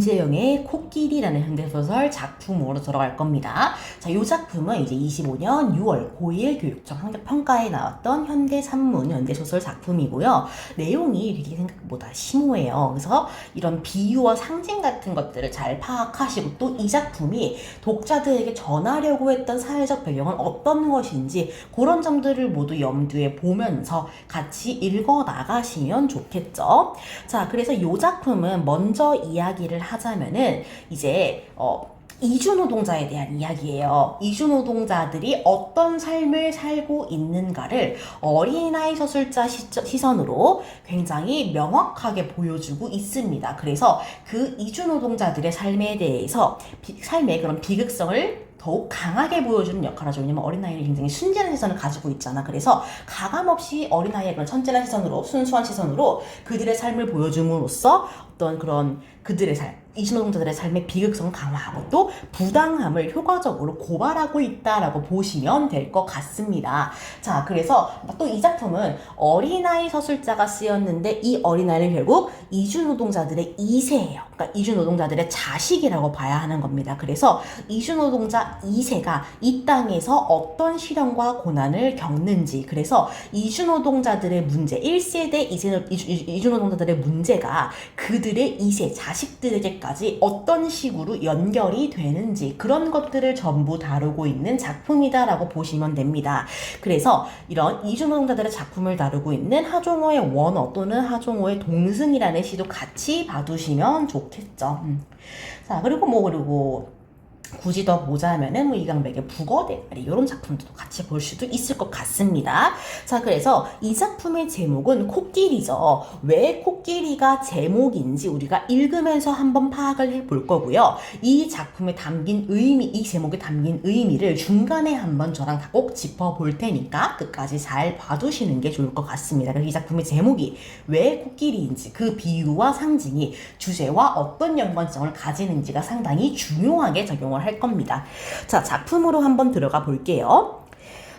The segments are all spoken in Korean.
김재영의 코끼리라는 현대소설 작품으로 들어갈 겁니다. 자, 이 작품은 이제 25년 6월 고1 교육청 학력평가에 나왔던 현대산문, 현대소설 작품이고요. 내용이 되게 생각보다 심오해요. 그래서 이런 비유와 상징 같은 것들을 잘 파악하시고 또 이 작품이 독자들에게 전하려고 했던 사회적 배경은 어떤 것인지 그런 점들을 모두 염두에 보면서 같이 읽어 나가시면 좋겠죠. 자, 그래서 이 작품은 먼저 이야기를 하자면은 이제 이주노동자에 대한 이야기예요. 이주노동자들이 어떤 삶을 살고 있는가를 어린아이 서술자 시선으로 굉장히 명확하게 보여주고 있습니다. 그래서 그 이주노동자들의 삶에 대해서 삶의 그런 비극성을 더욱 강하게 보여주는 역할을 하죠. 왜냐면 어린아이는 굉장히 순진한 시선을 가지고 있잖아. 그래서 가감없이 어린아이의 그런 천진한 시선으로, 순수한 시선으로 그들의 삶을 보여줌으로써 어떤 그런 그들의 삶, 이주노동자들의 삶의 비극성을 강화하고 또 부당함을 효과적으로 고발하고 있다라고 보시면 될 것 같습니다. 자, 그래서 또 이 작품은 어린아이 서술자가 쓰였는데 이 어린아이는 결국 이주노동자들의 2세예요. 그러니까 이주노동자들의 자식이라고 봐야 하는 겁니다. 그래서 이주노동자 2세가 이 땅에서 어떤 시련과 고난을 겪는지, 그래서 이주노동자들의 문제, 1세대 이주노동자들의 문제가 그들의 2세 자식들에게까지 어떤 식으로 연결이 되는지 그런 것들을 전부 다루고 있는 작품이다라고 보시면 됩니다. 그래서 이런 이주노동자들의 작품을 다루고 있는 하종호의 원어 또는 하종호의 동승이라는 시도 같이 봐두시면 좋겠죠. 자, 그리고 굳이 더 보자면은 이강백의 북어대가리 이런 작품도 같이 볼 수도 있을 것 같습니다. 자, 그래서 이 작품의 제목은 코끼리죠. 왜 코끼리가 제목인지 우리가 읽으면서 한번 파악을 해볼 거고요. 이 작품에 담긴 의미, 이 제목에 담긴 의미를 중간에 한번 저랑 다 꼭 짚어볼 테니까 끝까지 잘 봐두시는 게 좋을 것 같습니다. 그래서 이 작품의 제목이 왜 코끼리인지 그 비유와 상징이 주제와 어떤 연관성을 가지는지가 상당히 중요하게 적용을 할 겁니다. 자, 작품으로 한번 들어가 볼게요.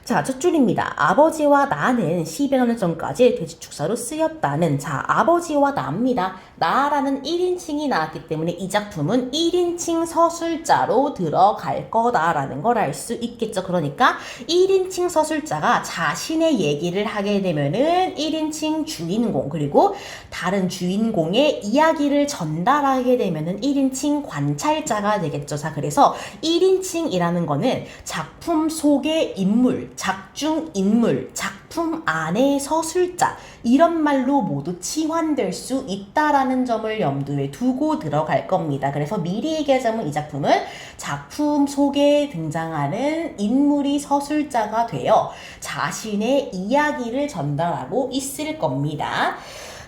자, 첫 줄입니다. 아버지와 나는 10여 년 전까지 돼지축사로 쓰였다는, 자, 아버지와 나입니다. 나라는 1인칭이 나왔기 때문에 이 작품은 1인칭 서술자로 들어갈 거다라는 걸 알 수 있겠죠. 그러니까 1인칭 서술자가 자신의 얘기를 하게 되면은 1인칭 주인공, 그리고 다른 주인공의 이야기를 전달하게 되면은 1인칭 관찰자가 되겠죠. 자, 그래서 1인칭이라는 거는 작품 속의 인물, 작중 인물, 작품 안의 서술자 이런 말로 모두 치환될 수 있다라는 점을 염두에 두고 들어갈 겁니다. 그래서 미리 얘기하자면 이 작품은 작품 속에 등장하는 인물이 서술자가 되어 자신의 이야기를 전달하고 있을 겁니다.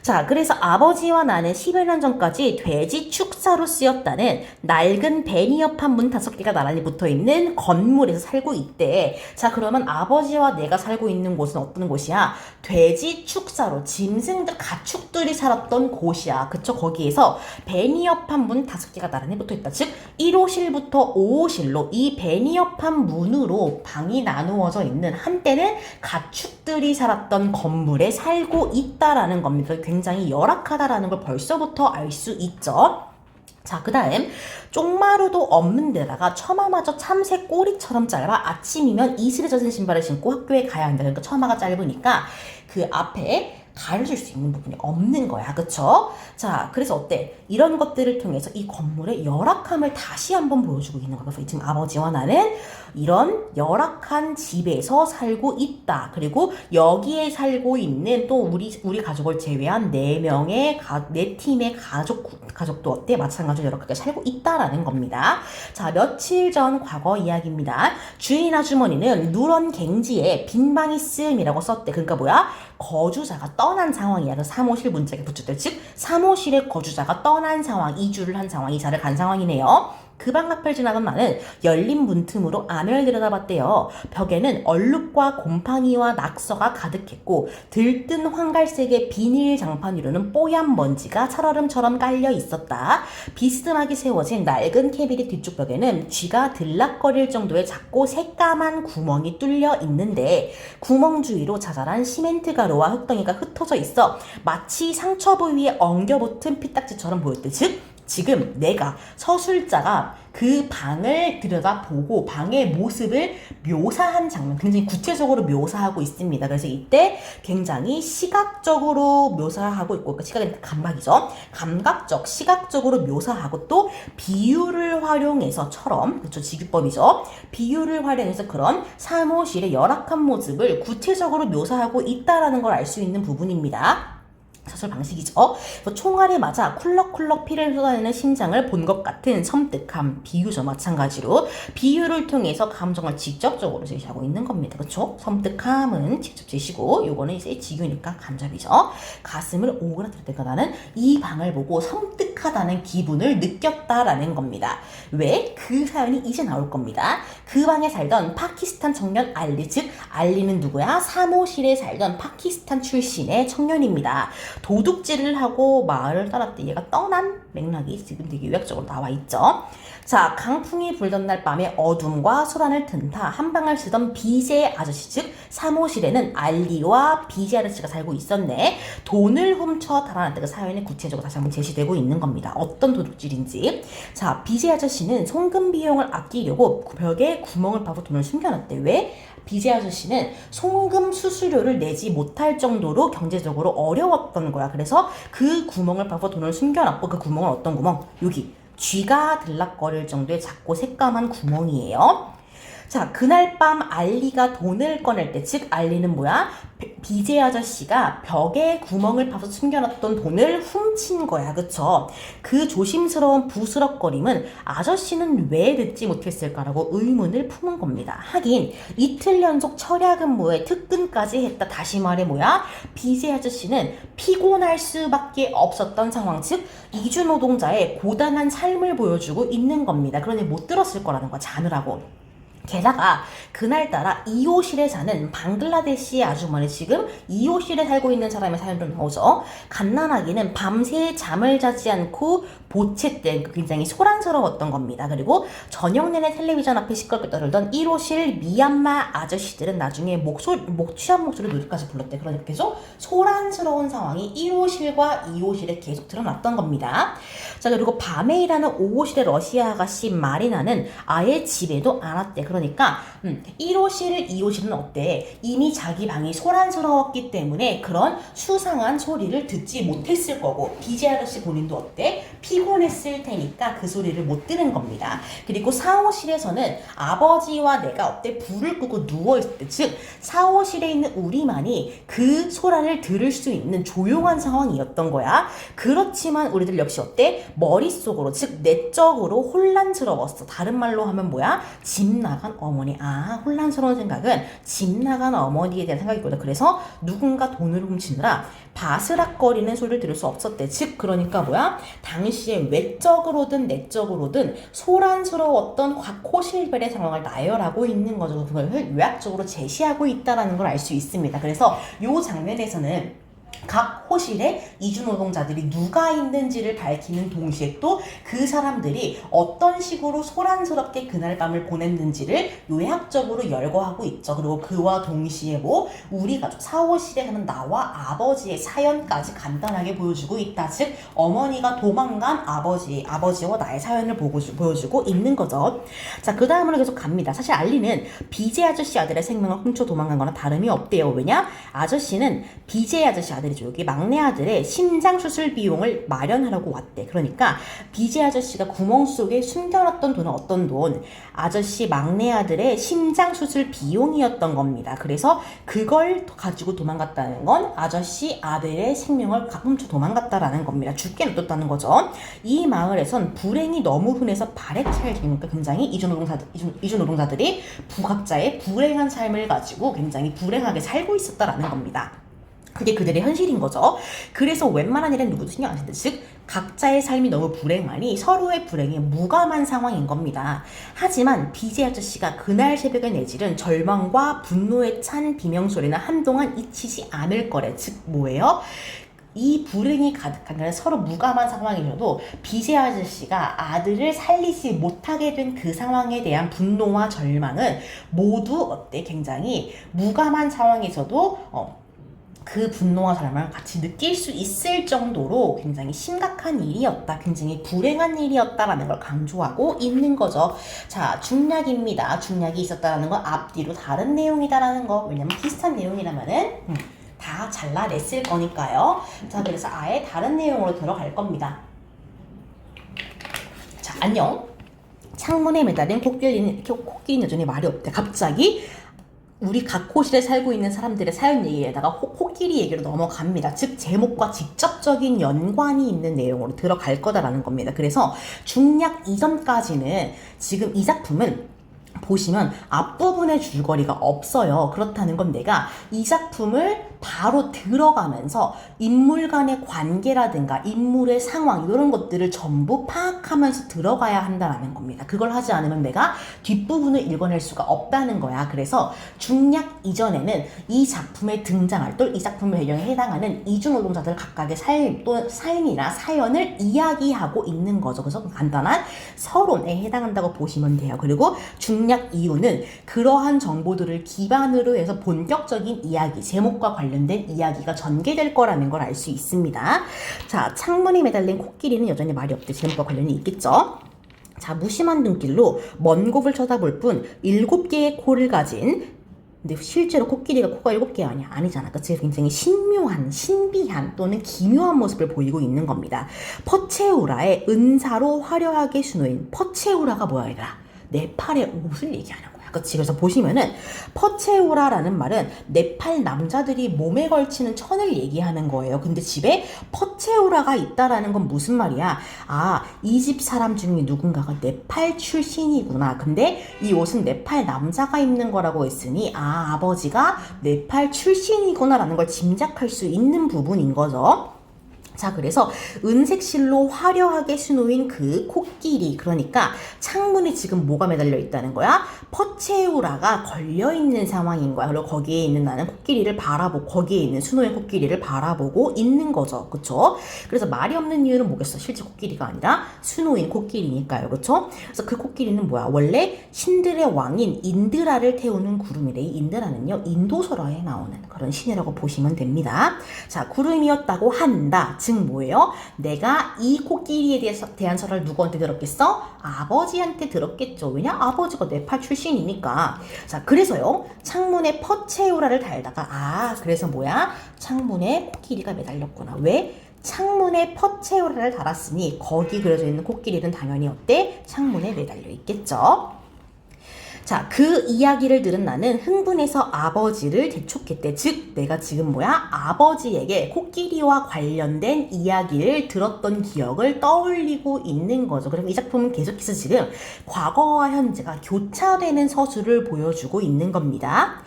자, 그래서 아버지와 나는 10여 년 전까지 돼지 축사로 쓰였다는 낡은 베니어판 문 5개가 나란히 붙어있는 건물에서 살고 있대. 자, 그러면 아버지와 내가 살고 있는 곳은 어떤 곳이야? 돼지 축사로 짐승들, 가축들이 살았던 곳이야. 그쵸? 거기에서 베니어판 문 5개가 나란히 붙어있다. 즉 1호실부터 5호실로 이 베니어판 문으로 방이 나누어져 있는, 한때는 가축들이 살았던 건물에 살고 있다라는 겁니다. 굉장히 열악하다라는 걸 벌써부터 알 수 있죠. 자, 그 다음 쪽마루도 없는 데다가 처마마저 참새 꼬리처럼 짧아 아침이면 이슬에 젖은 신발을 신고 학교에 가야 한다. 그러니까 처마가 짧으니까 그 앞에 가려질 수 있는 부분이 없는 거야. 그쵸? 자, 그래서 어때? 이런 것들을 통해서 이 건물의 열악함을 다시 한번 보여주고 있는 거야. 그래서 지금 아버지와 나는 이런 열악한 집에서 살고 있다. 그리고 여기에 살고 있는 또 우리 가족을 제외한 4명의 네 팀의 가족도 어때? 마찬가지로 열악하게 살고 있다라는 겁니다. 자, 며칠 전 과거 이야기입니다. 주인 아주머니는 누런 갱지에 빈방이 쓰임이라고 썼대. 그러니까 뭐야? 거주자가 떠난 상황이야. 그 사무실 문짝에 붙였대. 즉 사무실에 거주자가 떠난 상황, 이주를 한 상황, 이사를 간 상황이네요. 그 방 앞을 지나던 나는 열린 문틈으로 안을 들여다봤대요. 벽에는 얼룩과 곰팡이와 낙서가 가득했고 들뜬 황갈색의 비닐 장판 위로는 뽀얀 먼지가 살얼음처럼 깔려 있었다. 비스듬하게 세워진 낡은 캐비닛 뒤쪽 벽에는 쥐가 들락거릴 정도의 작고 새까만 구멍이 뚫려 있는데 구멍 주위로 자잘한 시멘트 가루와 흙덩이가 흩어져 있어 마치 상처 부위에 엉겨붙은 피딱지처럼 보였대. 즉 지금 내가 서술자가 그 방을 들여다보고 방의 모습을 묘사한 장면, 굉장히 구체적으로 묘사하고 있습니다. 그래서 이때 굉장히 시각적으로 묘사하고 있고, 그러니까 시각이니까 감각이죠. 감각적, 시각적으로 묘사하고 또 비유를 활용해서처럼, 그렇죠, 직유법이죠. 비유를 활용해서 그런 사무실의 열악한 모습을 구체적으로 묘사하고 있다라는 걸 알 수 있는 부분입니다. 서술 방식이죠. 총알에 맞아 쿨럭쿨럭 피를 쏟아내는 심장을 본 것 같은 섬뜩함, 비유죠. 마찬가지로 비유를 통해서 감정을 직접적으로 제시하고 있는 겁니다. 그렇죠? 섬뜩함은 직접 제시고 요거는 이제 직유니까 간접이죠. 가슴을 오그라들 때가 나는 이 방을 보고 섬뜩하다는 기분을 느꼈다라는 겁니다. 왜? 그 사연이 이제 나올 겁니다. 그 방에 살던 파키스탄 청년 알리, 즉 알리는 누구야? 사무실에 살던 파키스탄 출신의 청년입니다. 도둑질을 하고 마을을 떠났대. 얘가 떠난 맥락이 지금 되게 요약적으로 나와 있죠. 자, 강풍이 불던 날 밤에 어둠과 소란을 튼타 한방을 쓰던 비제 아저씨, 즉 사무실에는 알리와 비제 아저씨가 살고 있었네. 돈을 훔쳐 달아났다. 그 사연이 구체적으로 다시 한번 제시되고 있는 겁니다. 어떤 도둑질인지. 자, 비제 아저씨는 송금 비용을 아끼려고 벽에 구멍을 파고 돈을 숨겨놨대. 왜? 비제 아저씨는 송금 수수료를 내지 못할 정도로 경제적으로 어려웠던 거야. 그래서 그 구멍을 파고 돈을 숨겨놨고, 그 구멍은 어떤 구멍? 여기 쥐가 들락거릴 정도의 작고 새까만 구멍이에요. 자, 그날 밤 알리가 돈을 꺼낼 때, 즉 알리는 뭐야? 비제 아저씨가 벽에 구멍을 파서 숨겨놨던 돈을 훔친 거야. 그쵸? 그 조심스러운 부스럭거림은 아저씨는 왜 듣지 못했을까라고 의문을 품은 겁니다. 하긴 이틀 연속 철야 근무에 특근까지 했다. 다시 말해 뭐야? 비제 아저씨는 피곤할 수밖에 없었던 상황, 즉 이주 노동자의 고단한 삶을 보여주고 있는 겁니다. 그러니 못 들었을 거라는 거야. 자느라고. 게다가 그날따라 이호실에 사는 방글라데시 아주머니, 지금 이호실에 살고 있는 사람의 사연도 나오죠. 갓난아기는 밤새 잠을 자지 않고 보채때 굉장히 소란스러웠던 겁니다. 그리고 저녁 내내 텔레비전 앞에 시끄럽게 떠들던 1호실 미얀마 아저씨들은 나중에 취한 목소리로 노래까지 불렀대. 그러니까 계속 소란스러운 상황이 1호실과 2호실에 계속 드러났던 겁니다. 자, 그리고 밤에 일하는 5호실의 러시아 아가씨 마리나는 아예 집에도 안 왔대. 그러니까 1호실, 2호실은 어때? 이미 자기 방이 소란스러웠기 때문에 그런 수상한 소리를 듣지 못했을 거고, 비제 아저씨 본인도 어때? 피곤했을 테니까 그 소리를 못 들은 겁니다. 그리고 4호실에서는 아버지와 내가 어때? 불을 끄고 누워있을 때, 즉 4호실에 있는 우리만이 그 소란을 들을 수 있는 조용한 상황이었던 거야. 그렇지만 우리들 역시 어때? 머릿속으로, 즉 내적으로 혼란스러웠어. 다른 말로 하면 뭐야? 집 나간 어머니. 혼란스러운 생각은 집 나간 어머니에 대한 생각이거든. 그래서 누군가 돈을 훔치느라 바스락거리는 소리를 들을 수 없었대. 즉 그러니까 뭐야? 당시에 외적으로든 내적으로든 소란스러웠던 곽호실벨의 상황을 나열하고 있는 거죠. 그걸 요약적으로 제시하고 있다는 걸 알 수 있습니다. 그래서 이 장면에서는 각 호실에 이주 노동자들이 누가 있는지를 밝히는 동시에 또 그 사람들이 어떤 식으로 소란스럽게 그날 밤을 보냈는지를 요약적으로 열거하고 있죠. 그리고 그와 동시에 뭐 우리 가족 4호실에 사는 나와 아버지의 사연까지 간단하게 보여주고 있다. 즉 어머니가 도망간 아버지와 나의 사연을 보여주고 있는 거죠. 자, 그 다음으로 계속 갑니다. 사실 알리는 비제 아저씨 아들의 생명을 훔쳐 도망간 거나 다름이 없대요. 왜냐? 아저씨는 비제 아저씨 아들이죠. 여기 막내 아들의 심장 수술 비용을 마련하려고 왔대. 그러니까 비제 아저씨가 구멍 속에 숨겨놨던 돈은 어떤 돈? 아저씨 막내 아들의 심장 수술 비용이었던 겁니다. 그래서 그걸 가지고 도망갔다는 건 아저씨 아들의 생명을 훔쳐 도망갔다라는 겁니다. 죽게 놔뒀다는 거죠. 이 마을에선 불행이 너무 흔해서 바래차를 지니까 굉장히 이주 노동자들이 부각자의 불행한 삶을 가지고 굉장히 불행하게 살고 있었다라는 겁니다. 그게 그들의 현실인 거죠. 그래서 웬만한 일은 누구도 신경 안 쓰는데, 즉 각자의 삶이 너무 불행하니 서로의 불행에 무감한 상황인 겁니다. 하지만 비제 아저씨가 그날 새벽에 내지른 절망과 분노에 찬 비명소리는 한동안 잊히지 않을 거래. 즉 뭐예요? 이 불행이 가득한 날 서로 무감한 상황이셔도 비제 아저씨가 아들을 살리지 못하게 된 그 상황에 대한 분노와 절망은 모두 어때? 굉장히 무감한 상황에서도 그 분노와 절망을 같이 느낄 수 있을 정도로 굉장히 심각한 일이었다, 굉장히 불행한 일이었다라는 걸 강조하고 있는 거죠. 자, 중략입니다. 중략이 있었다라는 건 앞뒤로 다른 내용이다라는 거. 왜냐면 비슷한 내용이라면은 다 잘라냈을 거니까요. 자, 그래서 아예 다른 내용으로 들어갈 겁니다. 자, 안녕. 창문에 매달린 코끼리는 여전히 말이 없대. 갑자기 우리 각호실에 살고 있는 사람들의 사연 얘기에다가 코끼리 얘기로 넘어갑니다. 즉 제목과 직접적인 연관이 있는 내용으로 들어갈 거다라는 겁니다. 그래서 중략 이전까지는 지금 이 작품은 보시면 앞부분에 줄거리가 없어요. 그렇다는 건 내가 이 작품을 바로 들어가면서 인물 간의 관계라든가 인물의 상황 이런 것들을 전부 파악하면서 들어가야 한다는 겁니다. 그걸 하지 않으면 내가 뒷부분을 읽어낼 수가 없다는 거야. 그래서 중략 이전에는 이 작품에 등장할 또 이 작품의 배경에 해당하는 이주노동자들 각각의 삶이나 사연을 이야기하고 있는 거죠. 그래서 간단한 서론에 해당한다고 보시면 돼요. 그리고 중략 이후는 그러한 정보들을 기반으로 해서 본격적인 이야기, 제목과 관련된 이야기가 전개될 거라는 걸 알 수 있습니다. 자, 창문에 매달린 코끼리는 여전히 말이 없대. 제목과 관련이 있겠죠? 자, 무심한 눈길로 먼 곳을 쳐다볼 뿐 7개의 코를 가진, 근데 실제로 코끼리가 코가 7개 아니잖아. 그치? 굉장히 신묘한, 신비한 또는 기묘한 모습을 보이고 있는 겁니다. 퍼체우라의 은사로 화려하게 수놓인, 퍼체우라가 뭐야 얘들아? 네팔의 옷을 얘기하는 거야. 그치? 그래서 보시면은 퍼체우라라는 말은 네팔 남자들이 몸에 걸치는 천을 얘기하는 거예요. 근데 집에 퍼체우라가 있다라는 건 무슨 말이야? 아, 이 집 사람 중에 누군가가 네팔 출신이구나. 근데 이 옷은 네팔 남자가 입는 거라고 했으니 아, 아버지가 네팔 출신이구나라는 걸 짐작할 수 있는 부분인 거죠. 자, 그래서 은색 실로 화려하게 수놓인 그 코끼리, 그러니까 창문에 지금 뭐가 매달려 있다는 거야? 퍼체우라가 걸려있는 상황인 거야. 그리고 거기에 있는 나는 코끼리를 바라보고, 거기에 있는 수놓인 코끼리를 바라보고 있는 거죠. 그쵸? 그래서 말이 없는 이유는 뭐겠어? 실제 코끼리가 아니라 수놓인 코끼리니까요. 그쵸? 그래서 그 코끼리는 뭐야? 원래 신들의 왕인 인드라를 태우는 구름이래. 이 인드라는요, 인도설화에 나오는 그런 신이라고 보시면 됩니다. 자, 구름이었다고 한다. 즉 뭐예요? 내가 이 코끼리에 대한 설화를 누구한테 들었겠어? 아버지한테 들었겠죠. 왜냐? 아버지가 네팔 출신이니까. 자, 그래서요, 창문에 퍼체우라를 달다가 아, 그래서 뭐야? 창문에 코끼리가 매달렸구나. 왜? 창문에 퍼체우라를 달았으니 거기 그려져 있는 코끼리는 당연히 어때? 창문에 매달려 있겠죠. 자, 그 이야기를 들은 나는 흥분해서 아버지를 재촉했대. 즉, 내가 지금 뭐야? 아버지에게 코끼리와 관련된 이야기를 들었던 기억을 떠올리고 있는 거죠. 그리고 이 작품은 계속해서 지금 과거와 현재가 교차되는 서술을 보여주고 있는 겁니다.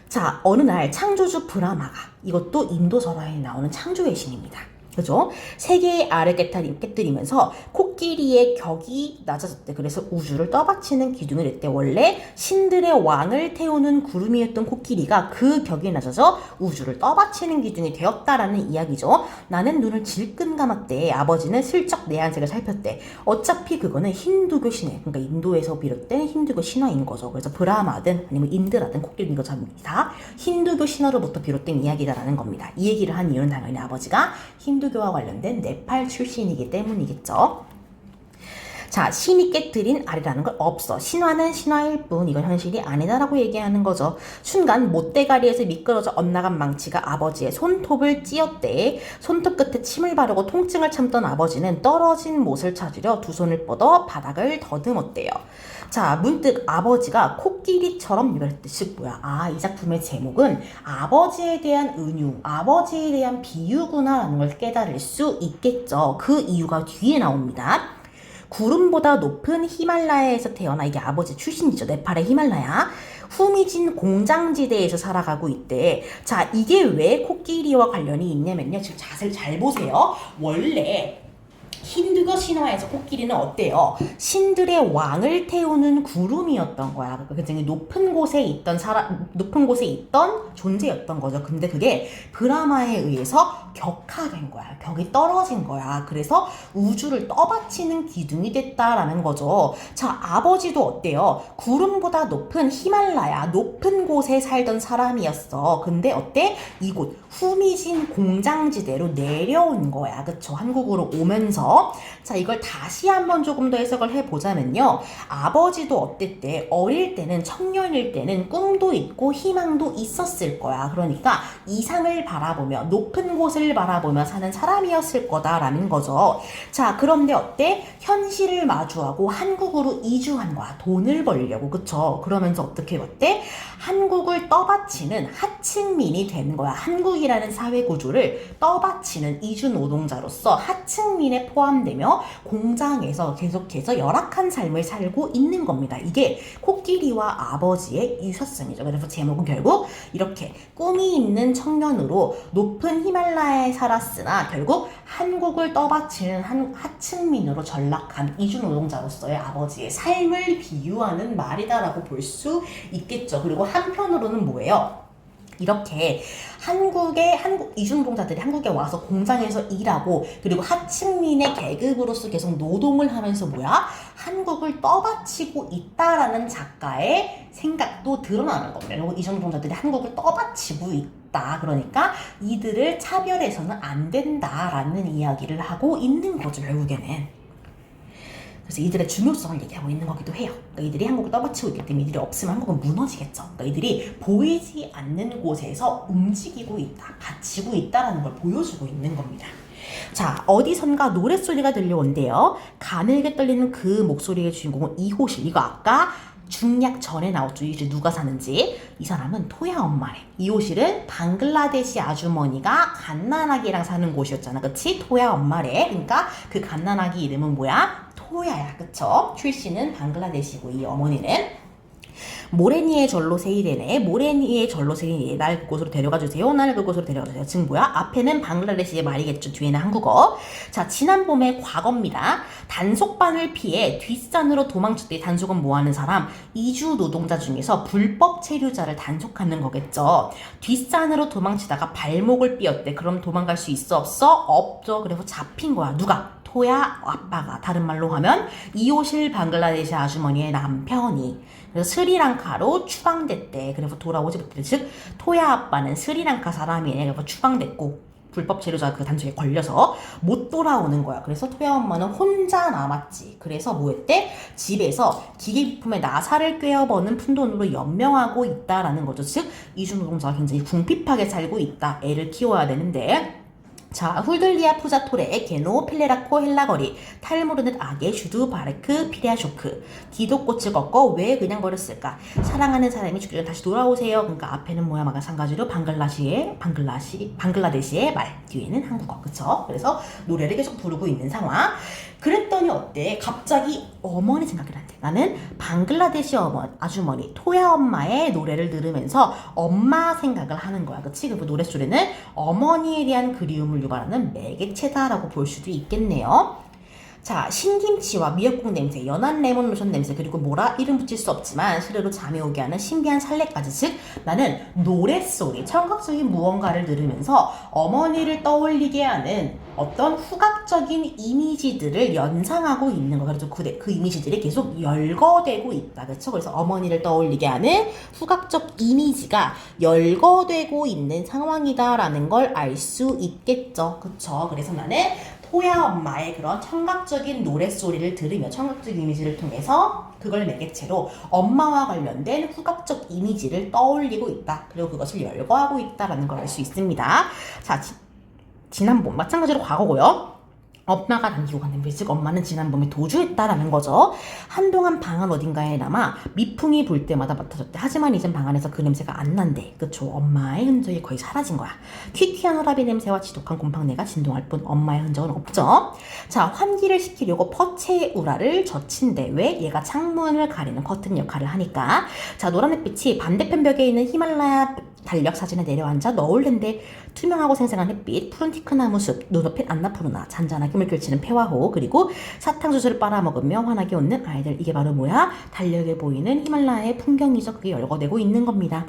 자, 어느 날 창조주 브라마가, 이것도 인도 설화에 나오는 창조의 신입니다. 그죠? 세계의 알을 깨뜨리면서 코끼리의 격이 낮아졌대. 그래서 우주를 떠받치는 기둥을 냈대. 원래 신들의 왕을 태우는 구름이었던 코끼리가 그 격이 낮아져 우주를 떠받치는 기둥이 되었다라는 이야기죠. 나는 눈을 질끈 감았대. 아버지는 슬쩍 내 안색을 살폈대. 어차피 그거는 힌두교 신화, 그러니까 인도에서 비롯된 힌두교 신화인 거죠. 그래서 브라마든 아니면 인드라든 코끼리 이거 다 힌두교 신화로부터 비롯된 이야기다라는 겁니다. 이 얘기를 한 이유는 당연히 아버지가 힌두교와 관련된 네팔 출신이기 때문이겠죠. 자, 신이 깨뜨린 알이라는 건 없어. 신화는 신화일 뿐 이건 현실이 아니다라고 얘기하는 거죠. 순간 못대가리에서 미끄러져 엇나간 망치가 아버지의 손톱을 찧었대. 손톱 끝에 침을 바르고 통증을 참던 아버지는 떨어진 못을 찾으려 두 손을 뻗어 바닥을 더듬었대요. 자, 문득 아버지가 코끼리처럼 유별했대. 즉 뭐야? 아, 이 작품의 제목은 아버지에 대한 은유, 아버지에 대한 비유구나 라는 걸 깨달을 수 있겠죠. 그 이유가 뒤에 나옵니다. 구름보다 높은 히말라야에서 태어나, 이게 아버지 출신이죠. 네팔의 히말라야. 후미진 공장지대에서 살아가고 있대. 자, 이게 왜 코끼리와 관련이 있냐면요. 지금 자세히 잘 보세요. 원래 힌두교 신화에서 코끼리는 어때요? 신들의 왕을 태우는 구름이었던 거야. 그러니까 굉장히 높은 곳에 있던 존재였던 거죠. 근데 그게 브라마에 의해서 격화된 거야. 격이 떨어진 거야. 그래서 우주를 떠받치는 기둥이 됐다라는 거죠. 자, 아버지도 어때요? 구름보다 높은 히말라야, 높은 곳에 살던 사람이었어. 근데 어때? 이곳 후미진 공장지대로 내려온 거야. 그쵸? 한국으로 오면서. 자, 이걸 다시 한번 조금 더 해석을 해보자면요. 아버지도 어땠대? 어릴 때는, 청년일 때는 꿈도 있고 희망도 있었을 거야. 그러니까 이상을 바라보며, 높은 곳을 바라보며 사는 사람이었을 거다라는 거죠. 자, 그런데 어때? 현실을 마주하고 한국으로 이주한 거야. 돈을 벌려고. 그쵸? 그러면서 어때? 한국을 떠받치는 하층민이 되는 거야. 한국이라는 사회 구조를 떠받치는 이주 노동자로서 하층민에 포함되며 공장에서 계속해서 열악한 삶을 살고 있는 겁니다. 이게 코끼리와 아버지의 유사성이죠. 그래서 제목은 결국 이렇게 꿈이 있는 청년으로 높은 히말라야에 살았으나 결국 한국을 떠받치는 하층민으로 전락한 이주 노동자로서의 아버지의 삶을 비유하는 말이다라고 볼 수 있겠죠. 그리고 한편으로는 뭐예요? 이렇게 이주노동자들이 한국에 와서 공장에서 일하고 그리고 하층민의 계급으로서 계속 노동을 하면서 한국을 떠받치고 있다라는 작가의 생각도 드러나는 겁니다. 그리고 이주노동자들이 한국을 떠받치고 있다. 그러니까 이들을 차별해서는 안 된다라는 이야기를 하고 있는 거죠, 결국에는. 그래서 이들의 중요성을 얘기하고 있는 거기도 해요. 그러니까 이들이 한국을 떠받치고 있기 때문에 이들이 없으면 한국은 무너지겠죠. 그러니까 이들이 보이지 않는 곳에서 움직이고 있다, 갇히고 있다라는 걸 보여주고 있는 겁니다. 자, 어디선가 노랫소리가 들려온대요. 가늘게 떨리는 그 목소리의 주인공은 이호실. 이거 아까 중약 전에 나왔죠. 이제 누가 사는지. 이 사람은 토야 엄마래. 이호실은 방글라데시 아주머니가 갓난아기랑 사는 곳이었잖아. 그치? 토야 엄마래. 그러니까 그 갓난아기 이름은 토야야. 그쵸? 출신은 방글라데시고 이 어머니는 모레니의 절로 세이레네. 모레니의 절로 세이레. 날 그곳으로 데려가 주세요. 날 그곳으로 데려가 주세요. 즉 앞에는 방글라데시의 말이겠죠. 뒤에는 한국어. 자, 지난 봄의 과거입니다. 단속반을 피해 뒷산으로 도망쳤더니 단속은 뭐하는 사람? 이주 노동자 중에서 불법 체류자를 단속하는 거겠죠. 뒷산으로 도망치다가 발목을 삐었대. 그럼 도망갈 수 있어 없어? 없죠. 그래서 잡힌 거야. 누가? 토야 아빠가. 다른 말로 하면 이호실 방글라데시 아주머니의 남편이. 그래서 스리랑카로 추방됐대. 그래서 돌아오지 못했대. 즉 토야 아빠는 스리랑카 사람이네. 그래서 추방됐고 불법 체류자 그 단속에 걸려서 못 돌아오는 거야. 그래서 토야 엄마는 혼자 남았지. 그래서 뭐 했대? 집에서 기계부품에 나사를 꿰어버는 푼돈으로 연명하고 있다라는 거죠. 즉 이주노동자가 굉장히 궁핍하게 살고 있다. 애를 키워야 되는데. 자, 훌들리아 푸자토레, 게노, 필레라코, 헬라거리, 탈무르넷 아게, 슈두, 바르크, 피레아쇼크. 기독꽃을 꺾어 왜 그냥 버렸을까? 사랑하는 사람이 죽기 전에 다시 돌아오세요. 그러니까 앞에는 마찬가지로 방글라데시의 말, 뒤에는 한국어. 그쵸? 그래서 노래를 계속 부르고 있는 상황. 그랬더니 어때? 갑자기 어머니 생각이 난대. 나는 방글라데시 아주머니 토야 엄마의 노래를 들으면서 엄마 생각을 하는 거야. 그치? 그 노랫소리는 어머니에 대한 그리움을 유발하는 매개체다라고 볼 수도 있겠네요. 자, 신김치와 미역국 냄새, 연한 레몬 로션 냄새, 그리고 이름 붙일 수 없지만 스르르 잠이 오게 하는 신비한 살레까지. 즉 나는 노랫소리, 청각적인 무언가를 들으면서 어머니를 떠올리게 하는 어떤 후각적인 이미지들을 연상하고 있는 거. 그래서 그 이미지들이 계속 열거되고 있다. 그렇죠? 그래서 어머니를 떠올리게 하는 후각적 이미지가 열거되고 있는 상황이다라는 걸 알 수 있겠죠. 그렇죠? 그래서 나는 토야 엄마의 그런 청각적인 노랫소리를 들으며 청각적 이미지를 통해서 그걸 매개체로 엄마와 관련된 후각적 이미지를 떠올리고 있다. 그리고 그것을 열거하고 있다라는 걸 알 수 있습니다. 자, 지난번 마찬가지로 과거고요. 엄마가 남기고 간 냄새, 즉 엄마는 지난 봄에 도주했다라는 거죠. 한동안 방 안 어딘가에 남아 미풍이 불 때마다 맡아줬대. 하지만 이젠 방 안에서 그 냄새가 안 난대. 그쵸? 엄마의 흔적이 거의 사라진 거야. 퀴퀴한 호라비 냄새와 지독한 곰팡내가 진동할 뿐 엄마의 흔적은 없죠. 자, 환기를 시키려고 퍼체우라를 젖힌대. 왜? 얘가 창문을 가리는 커튼 역할을 하니까. 자, 노란 햇빛이 반대편 벽에 있는 히말라야 달력 사진에 내려앉아 너울랜데 투명하고 생생한 햇빛, 푸른 티크나무 숲, 눈앞엔 안나푸르나, 잔잔하게 물결치는 폐화호, 그리고 사탕수수를 빨아먹으며 환하게 웃는 아이들. 이게 바로 뭐야? 달력에 보이는 히말라야의 풍경이죠. 그게 열거되고 있는 겁니다.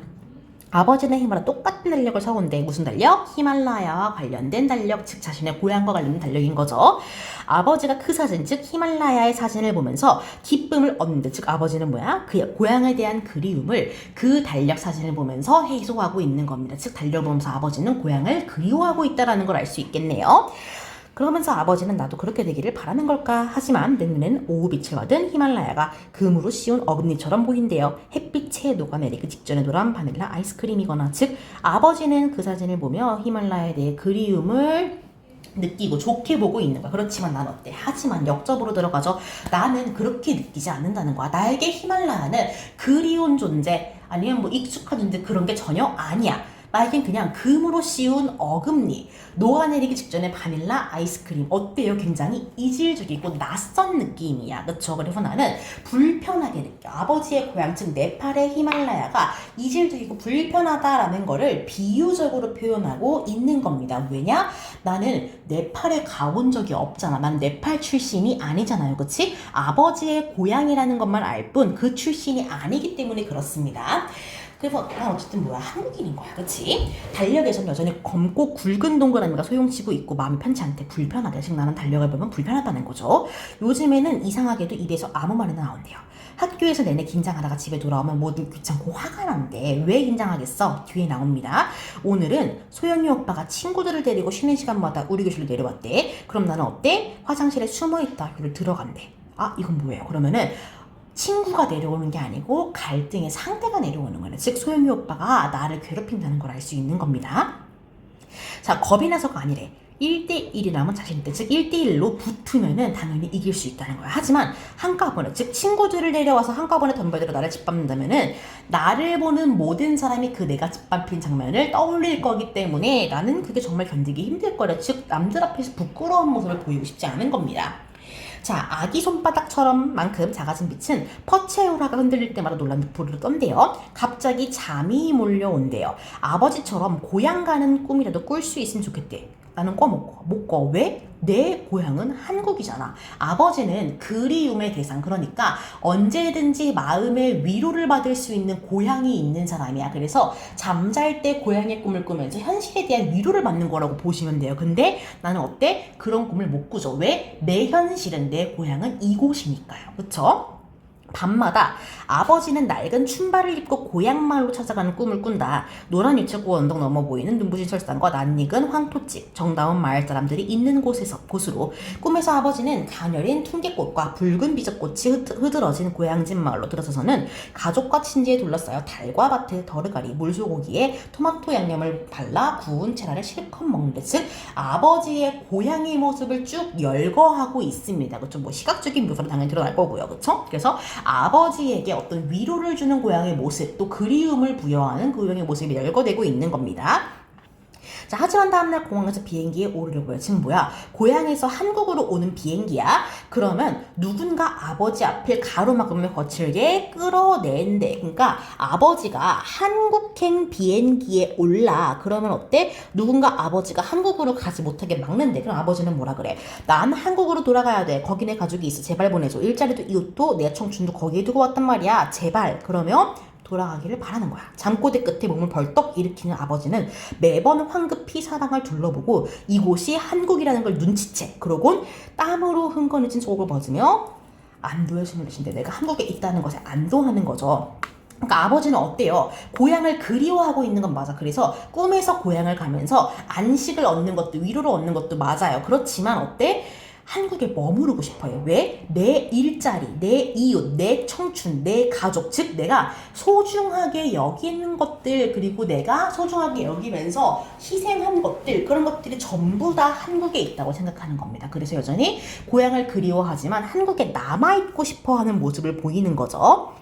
아버지는 히말라야 똑같은 달력을 사온대. 무슨 달력? 히말라야와 관련된 달력, 즉 자신의 고향과 관련된 달력인 거죠. 아버지가 그 사진, 즉 히말라야의 사진을 보면서 기쁨을 얻는데, 즉 아버지는 뭐야? 그 고향에 대한 그리움을 그 달력 사진을 보면서 해소하고 있는 겁니다. 즉 달력을 보면서 아버지는 고향을 그리워하고 있다는 걸 알 수 있겠네요. 그러면서 아버지는 나도 그렇게 되기를 바라는 걸까? 하지만 내 눈에는 오후빛을 받은 히말라야가 금으로 씌운 어금니처럼 보인대요. 햇빛에 녹아내리기 직전에 돌아온 바닐라 아이스크림이거나, 즉 아버지는 그 사진을 보며 히말라야에 대해 그리움을 느끼고 좋게 보고 있는 거야. 그렇지만 난 어때? 하지만 역접으로 들어가죠. 나는 그렇게 느끼지 않는다는 거야. 나에게 히말라야는 그리운 존재 아니면 뭐 익숙한 존재, 그런 게 전혀 아니야. 나에겐 그냥 금으로 씌운 어금니, 녹아내리기 직전에 바닐라 아이스크림. 어때요? 굉장히 이질적이고 낯선 느낌이야. 그쵸? 그래서 나는 불편하게 느껴. 아버지의 고향, 즉 네팔의 히말라야가 이질적이고 불편하다라는 거를 비유적으로 표현하고 있는 겁니다. 왜냐? 나는 네팔에 가본 적이 없잖아. 난 네팔 출신이 아니잖아요. 그치? 아버지의 고향이라는 것만 알 뿐 그 출신이 아니기 때문에 그렇습니다. 그래서 난 어쨌든 뭐야, 한국인인 거야. 그치? 달력에선 여전히 검고 굵은 동그라미가 소용치고 있고 마음이 편치 않대. 불편하대. 즉 나는 달력을 보면 불편하다는 거죠. 요즘에는 이상하게도 입에서 아무 말이나 나온대요. 학교에서 내내 긴장하다가 집에 돌아오면 뭐든 귀찮고 화가 난대. 왜 긴장하겠어? 뒤에 나옵니다. 오늘은 소영이 오빠가 친구들을 데리고 쉬는 시간마다 우리 교실로 내려왔대. 그럼 나는 어때? 화장실에 숨어있다 학교를 들어간대. 아, 이건 뭐예요? 그러면은 친구가 내려오는 게 아니고 갈등의 상대가 내려오는 거예요. 즉 소영이 오빠가 나를 괴롭힌다는 걸 알 수 있는 겁니다. 자, 겁이 나서가 아니래. 1대1이라면 자신 있대. 즉 1대1로 붙으면은 당연히 이길 수 있다는 거야. 하지만 한꺼번에, 즉 친구들을 내려와서 한꺼번에 덤벼들어 나를 짓밟는다면은 나를 보는 모든 사람이 그 내가 짓밟힌 장면을 떠올릴 거기 때문에 나는 그게 정말 견디기 힘들 거래. 즉 남들 앞에서 부끄러운 모습을 보이고 싶지 않은 겁니다. 자, 아기 손바닥처럼 만큼 작아진 빛은 퍼체오라가 흔들릴 때마다 놀란 불을 떤대요. 갑자기 잠이 몰려온대요. 아버지처럼 고향 가는 꿈이라도 꿀 수 있으면 좋겠대. 나는 못 꿔. 왜? 내 고향은 한국이잖아. 아버지는 그리움의 대상, 그러니까 언제든지 마음의 위로를 받을 수 있는 고향이 있는 사람이야. 그래서 잠잘 때 고향의 꿈을 꾸면서 현실에 대한 위로를 받는 거라고 보시면 돼요. 근데 나는 어때? 그런 꿈을 못 꾸죠. 왜? 내 현실은, 내 고향은 이곳이니까요. 그쵸? 밤마다 아버지는 낡은 춘바를 입고 고향마을로 찾아가는 꿈을 꾼다. 노란 유채꽃 언덕 넘어 보이는 눈부신 설산과 낯익은 황토집, 정다운 마을 사람들이 있는 곳으로. 꿈에서 아버지는 가녀린 퉁개꽃과 붉은 비적꽃이 흐드러진 고향집 마을로 들어서서는 가족과 친지에 둘러싸여 달과 밭에 더르가리, 물소고기에 토마토 양념을 발라 구운 채라를 실컷 먹는데, 즉 아버지의 고향의 모습을 쭉 열거하고 있습니다. 그렇죠? 뭐 시각적인 묘사로 당연히 드러날 거고요. 그렇죠? 그래서 아버지에게 어떤 위로를 주는 고향의 모습, 또 그리움을 부여하는 그 고향의 모습이 열거되고 있는 겁니다. 자, 하지만 다음날 공항에서 비행기에 오르려고요. 지금 뭐야? 고향에서 한국으로 오는 비행기야. 그러면 누군가 아버지 앞을 가로막으며 거칠게 끌어낸대. 그러니까 아버지가 한국행 비행기에 올라. 그러면 어때? 누군가 아버지가 한국으로 가지 못하게 막는데. 그럼 아버지는 뭐라 그래? 난 한국으로 돌아가야 돼. 거기 내 가족이 있어. 제발 보내줘. 일자리도 이웃도 내 청춘도 거기에 두고 왔단 말이야. 제발. 그러면 돌아가기를 바라는 거야. 잠꼬대 끝에 몸을 벌떡 일으키는 아버지는 매번 황급히 사랑을 둘러보고 이곳이 한국이라는 걸 눈치채. 그러곤 땀으로 흥건해진 속을 벗으며 안도의 숨을 내쉰대. 내가 한국에 있다는 것에 안도하는 거죠. 그러니까 아버지는 어때요? 고향을 그리워하고 있는 건 맞아. 그래서 꿈에서 고향을 가면서 안식을 얻는 것도, 위로를 얻는 것도 맞아요. 그렇지만 어때? 한국에 머무르고 싶어요. 왜? 내 일자리, 내 이웃, 내 청춘, 내 가족, 즉 내가 소중하게 여기는 것들, 그리고 내가 소중하게 여기면서 희생한 것들, 그런 것들이 전부 다 한국에 있다고 생각하는 겁니다. 그래서 여전히 고향을 그리워하지만 한국에 남아있고 싶어하는 모습을 보이는 거죠.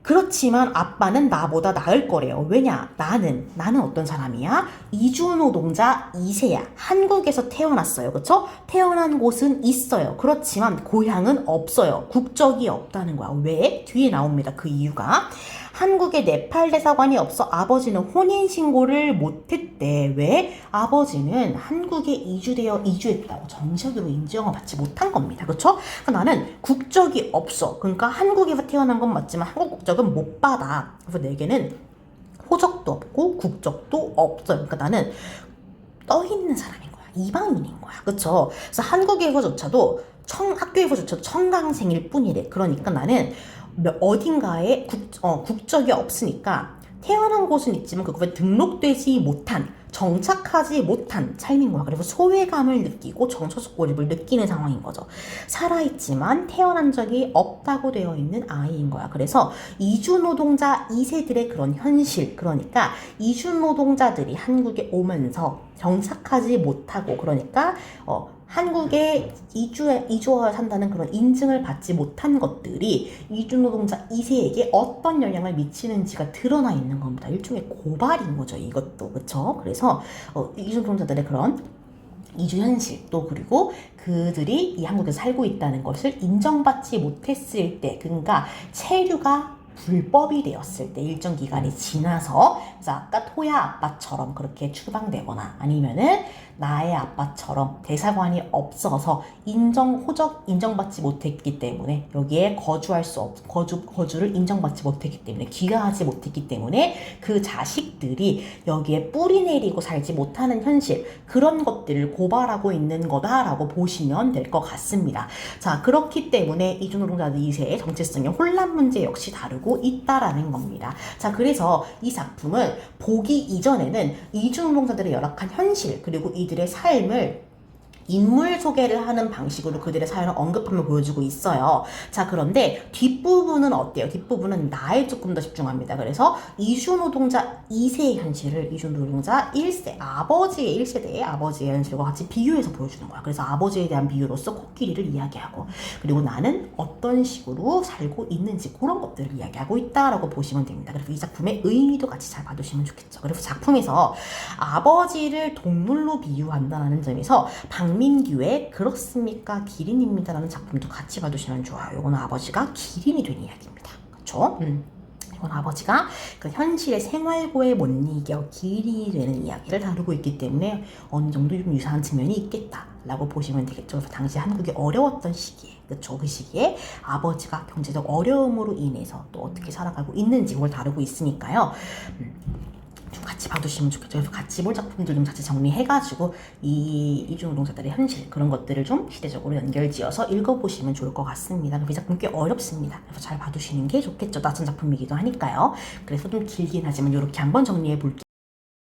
그렇지만 아빠는 나보다 나을 거래요. 왜냐? 나는 어떤 사람이야? 이주노동자 2세야. 한국에서 태어났어요. 그쵸? 태어난 곳은 있어요. 그렇지만 고향은 없어요. 국적이 없다는 거야. 왜? 뒤에 나옵니다. 그 이유가. 한국에 네팔 대사관이 없어 아버지는 혼인신고를 못했대. 왜? 아버지는 한국에 이주했다고 정식으로 인정을 받지 못한 겁니다. 그렇죠? 그러니까 나는 국적이 없어. 그러니까 한국에서 태어난 건 맞지만 한국 국적은 못 받아. 그래서 내게는 호적도 없고 국적도 없어. 그러니까 나는 떠있는 사람인 거야. 이방인인 거야. 그쵸? 그래서 한국에서조차도 학교에서조차도 청강생일 뿐이래. 그러니까 나는 어딘가에 국적이 없으니까 태어난 곳은 있지만 그거에 등록되지 못한, 정착하지 못한 삶인 거야. 그래서 소외감을 느끼고 정서적 고립을 느끼는 상황인 거죠. 살아있지만 태어난 적이 없다고 되어 있는 아이인 거야. 그래서 이주노동자 2세들의 그런 현실, 그러니까 이주노동자들이 한국에 오면서 정착하지 못하고, 그러니까 한국에 이주하여 산다는 그런 인증을 받지 못한 것들이 이주노동자 2세에게 어떤 영향을 미치는지가 드러나 있는 겁니다. 일종의 고발인 거죠, 이것도. 그쵸? 그래서 이주노동자들의 그런 이주 현실, 또 그리고 그들이 이 한국에서 살고 있다는 것을 인정받지 못했을 때, 그러니까 체류가 불법이 되었을 때, 일정 기간이 지나서, 그래서 아까 토야 아빠처럼 그렇게 추방되거나 아니면은 나의 아빠처럼 대사관이 없어서 호적 인정받지 못했기 때문에 여기에 거주를 인정받지 못했기 때문에, 귀가하지 못했기 때문에 그 자식들이 여기에 뿌리 내리고 살지 못하는 현실, 그런 것들을 고발하고 있는 거다라고 보시면 될 것 같습니다. 자, 그렇기 때문에 이주노동자들 2세의 정체성의 혼란 문제 역시 다루고 있다라는 겁니다. 자, 그래서 이 작품을 보기 이전에는 이주노동자들의 열악한 현실, 그리고 이들의 삶을 인물 소개를 하는 방식으로 그들의 사연을 언급하며 보여주고 있어요. 자, 그런데 뒷부분은 어때요? 뒷부분은 나에 조금 더 집중합니다. 그래서 이주노동자 2세의 현실을 이주노동자 1세, 아버지의 1세대의 아버지의 현실과 같이 비교해서 보여주는 거야. 그래서 아버지에 대한 비유로서 코끼리를 이야기하고, 그리고 나는 어떤 식으로 살고 있는지 그런 것들을 이야기하고 있다라고 보시면 됩니다. 그래서 이 작품의 의미도 같이 잘 봐두시면 좋겠죠. 그래서 작품에서 아버지를 동물로 비유한다는 점에서 박민규의 그렇습니까 기린입니다라는 작품도 같이 봐두시면 좋아요. 이거는 아버지가 기린이 된 이야기입니다. 그렇죠? 이건 아버지가 그 현실의 생활고에 못 이겨 기린이 되는 이야기를 다루고 있기 때문에 어느 정도 좀 유사한 측면이 있겠다라고 보시면 되겠죠. 그래서 당시 한국이 어려웠던 시기에, 그렇죠? 그 시기에 아버지가 경제적 어려움으로 인해서 또 어떻게 살아가고 있는지 그걸 다루고 있으니까요. 좀 같이 봐두시면 좋겠죠. 그래서 같이 볼 작품들 좀 같이 정리해가지고 이 이주노동자들의 현실, 그런 것들을 좀 시대적으로 연결지어서 읽어보시면 좋을 것 같습니다. 이 작품 꽤 어렵습니다. 그래서 잘 봐두시는 게 좋겠죠. 낯선 작품이기도 하니까요. 그래서 좀 길긴 하지만 이렇게 한번 정리해 볼게요.